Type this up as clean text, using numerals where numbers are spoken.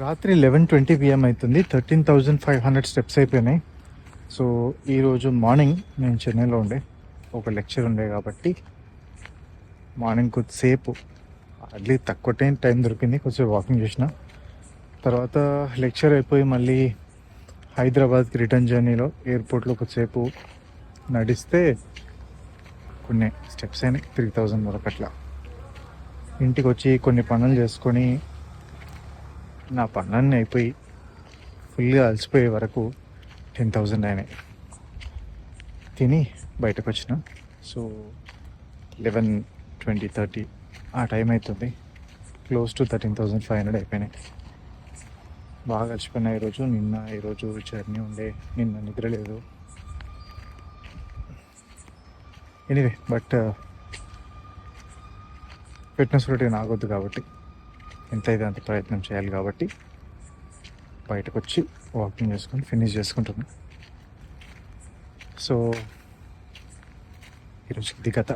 రాత్రి 11:20 PM అవుతుంది. 13,500 steps అయిపోయినాయి. సో ఈరోజు మార్నింగ్ నేను చెన్నైలో ఉండే ఒక లెక్చర్ ఉండే కాబట్టి మార్నింగ్ కొద్దిసేపు హార్డ్లీ తక్కువ టైం దొరికింది. కొంచెం వాకింగ్ చేసిన తర్వాత లెక్చర్ అయిపోయి మళ్ళీ హైదరాబాద్కి రిటర్న్ జర్నీలో ఎయిర్పోర్ట్లో కొద్దిసేపు నడిస్తే కొన్ని స్టెప్స్ అయినాయి 3,000 వరకు. అట్లా ఇంటికి వచ్చి కొన్ని పనులు చేసుకొని నా పనులన్నీ అయిపోయి ఫుల్గా అలసిపోయే వరకు 10,000 అయినాయి. తిని బయటకు వచ్చిన. సో 11:20-30 ఆ టైం అవుతుంది. క్లోజ్ టు 13,500 అయిపోయినాయి. బాగా అలసిపోయినా ఈరోజు జర్నీ ఉండే, నిన్న నిద్ర లేదు. ఎనీవే బట్ ఫిట్నెస్ రొటీన్ ఆగొద్దు కాబట్టి ఎంతైతే అంత ప్రయత్నం చేయాలి కాబట్టి బయటకు వచ్చి వాకింగ్ చేసుకొని ఫినిష్ చేసుకుంటున్నాను. సో ఈరోజు ఇది కథ.